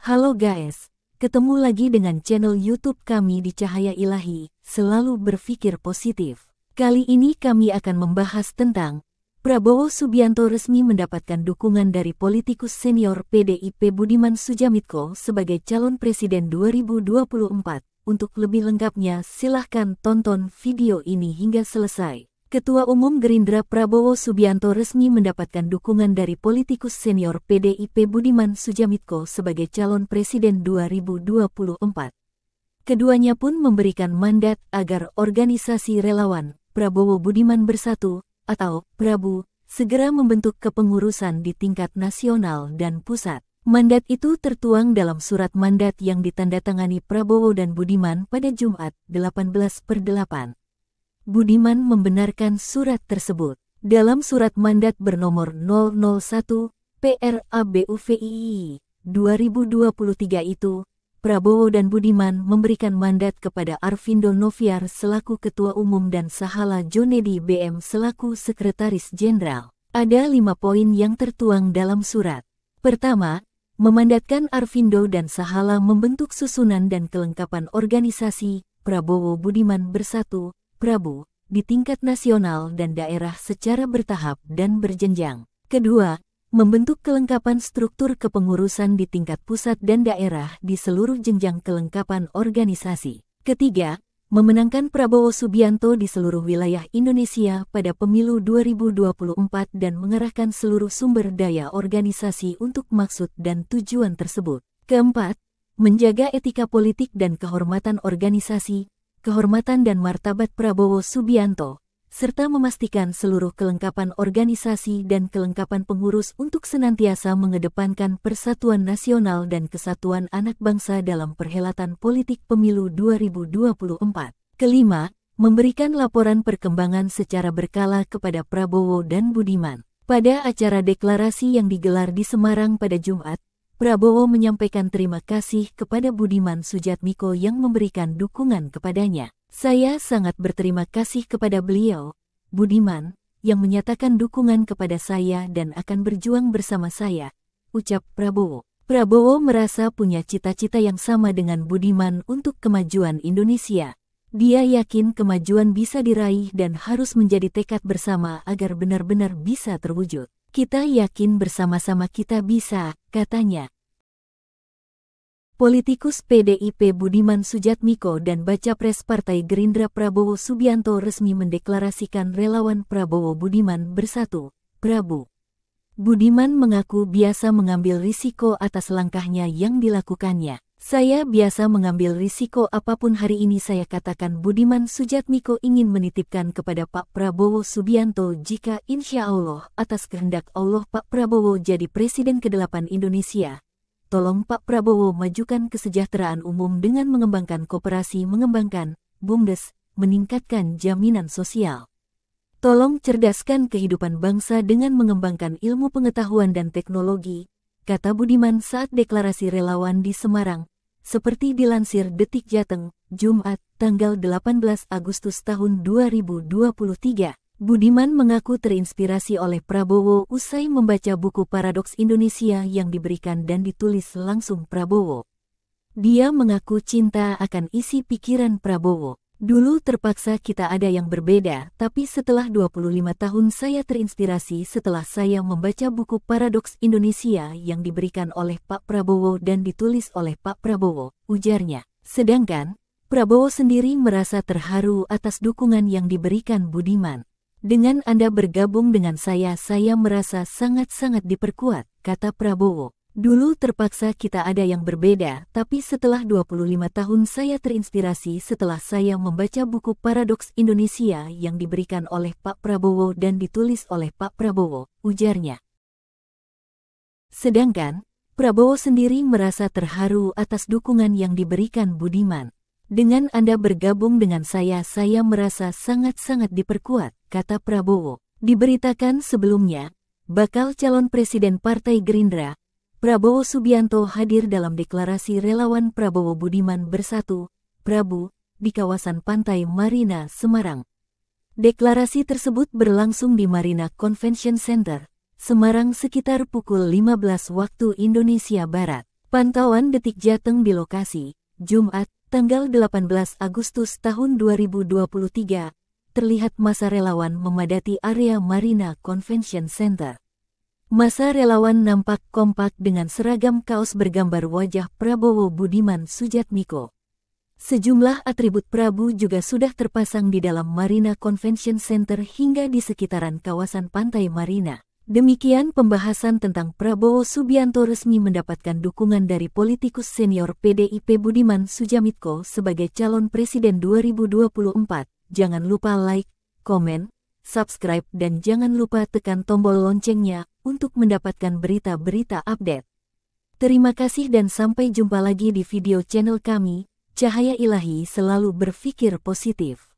Halo guys, ketemu lagi dengan channel YouTube kami di Cahaya Ilahi, selalu berpikir positif. Kali ini kami akan membahas tentang Prabowo Subianto resmi mendapatkan dukungan dari politikus senior PDIP Budiman Sujatmiko sebagai calon presiden 2024. Untuk lebih lengkapnya silahkan tonton video ini hingga selesai. Ketua Umum Gerindra Prabowo Subianto resmi mendapatkan dukungan dari politikus senior PDIP Budiman Sujatmiko sebagai calon presiden 2024. Keduanya pun memberikan mandat agar organisasi relawan Prabowo Budiman Bersatu atau Prabu segera membentuk kepengurusan di tingkat nasional dan pusat. Mandat itu tertuang dalam surat mandat yang ditandatangani Prabowo dan Budiman pada Jumat 18/8. Budiman membenarkan surat tersebut. Dalam surat mandat bernomor 001 PRABUVII 2023 itu, Prabowo dan Budiman memberikan mandat kepada Arvindo Noviar selaku Ketua Umum dan Sahala Djonedi BM selaku Sekretaris Jenderal. Ada 5 poin yang tertuang dalam surat. Pertama, memandatkan Arvindo dan Sahala membentuk susunan dan kelengkapan organisasi Prabowo Budiman Bersatu Prabu, di tingkat nasional dan daerah secara bertahap dan berjenjang. Kedua, membentuk kelengkapan struktur kepengurusan di tingkat pusat dan daerah di seluruh jenjang kelengkapan organisasi. Ketiga, memenangkan Prabowo Subianto di seluruh wilayah Indonesia pada pemilu 2024 dan mengerahkan seluruh sumber daya organisasi untuk maksud dan tujuan tersebut. Keempat, menjaga etika politik dan kehormatan organisasi, kehormatan dan martabat Prabowo Subianto, serta memastikan seluruh kelengkapan organisasi dan kelengkapan pengurus untuk senantiasa mengedepankan persatuan nasional dan kesatuan anak bangsa dalam perhelatan politik pemilu 2024. Kelima, memberikan laporan perkembangan secara berkala kepada Prabowo dan Budiman. Pada acara deklarasi yang digelar di Semarang pada Jumat, Prabowo menyampaikan terima kasih kepada Budiman Sujatmiko yang memberikan dukungan kepadanya. Saya sangat berterima kasih kepada beliau, Budiman, yang menyatakan dukungan kepada saya dan akan berjuang bersama saya, ucap Prabowo. Prabowo merasa punya cita-cita yang sama dengan Budiman untuk kemajuan Indonesia. Dia yakin kemajuan bisa diraih dan harus menjadi tekad bersama agar benar-benar bisa terwujud. Kita yakin bersama-sama kita bisa, katanya. Politikus PDIP Budiman Sujatmiko dan Baca Pres Partai Gerindra Prabowo Subianto resmi mendeklarasikan relawan Prabowo Budiman Bersatu, Prabu. Budiman mengaku biasa mengambil risiko atas langkahnya yang dilakukannya. Saya biasa mengambil risiko apapun hari ini saya katakan Budiman Sujatmiko ingin menitipkan kepada Pak Prabowo Subianto jika insya Allah atas kehendak Allah Pak Prabowo jadi Presiden ke-8 Indonesia. Tolong Pak Prabowo majukan kesejahteraan umum dengan mengembangkan koperasi mengembangkan, BUMDes, meningkatkan jaminan sosial. Tolong cerdaskan kehidupan bangsa dengan mengembangkan ilmu pengetahuan dan teknologi, kata Budiman saat deklarasi relawan di Semarang. Seperti dilansir Detik Jateng, Jumat, tanggal 18 Agustus tahun 2023, Budiman mengaku terinspirasi oleh Prabowo usai membaca buku Paradoks Indonesia yang diberikan dan ditulis langsung Prabowo. Dia mengaku cinta akan isi pikiran Prabowo. Dulu terpaksa kita ada yang berbeda, tapi setelah 25 tahun saya terinspirasi setelah saya membaca buku Paradoks Indonesia yang diberikan oleh Pak Prabowo dan ditulis oleh Pak Prabowo, ujarnya. Sedangkan, Prabowo sendiri merasa terharu atas dukungan yang diberikan Budiman. Dengan Anda bergabung dengan saya merasa sangat-sangat diperkuat, kata Prabowo. Dulu terpaksa kita ada yang berbeda, tapi setelah 25 tahun saya terinspirasi setelah saya membaca buku Paradoks Indonesia yang diberikan oleh Pak Prabowo dan ditulis oleh Pak Prabowo, ujarnya. Sedangkan, Prabowo sendiri merasa terharu atas dukungan yang diberikan Budiman. Dengan Anda bergabung dengan saya merasa sangat-sangat diperkuat, kata Prabowo. Diberitakan sebelumnya, bakal calon presiden Partai Gerindra, Prabowo Subianto hadir dalam deklarasi relawan Prabowo Budiman Bersatu, Prabu, di kawasan Pantai Marina, Semarang. Deklarasi tersebut berlangsung di Marina Convention Center, Semarang sekitar pukul 15 waktu Indonesia Barat. Pantauan detik Jateng di lokasi, Jumat, tanggal 18 Agustus tahun 2023, terlihat massa relawan memadati area Marina Convention Center. Massa relawan nampak kompak dengan seragam kaos bergambar wajah Prabowo Budiman Sujatmiko. Sejumlah atribut Prabu juga sudah terpasang di dalam Marina Convention Center hingga di sekitaran kawasan pantai Marina. Demikian pembahasan tentang Prabowo Subianto resmi mendapatkan dukungan dari politikus senior PDIP Budiman Sujatmiko sebagai calon presiden 2024. Jangan lupa like, komen, subscribe dan jangan lupa tekan tombol loncengnya untuk mendapatkan berita-berita update. Terima kasih dan sampai jumpa lagi di video channel kami. Cahaya Ilahi selalu berpikir positif.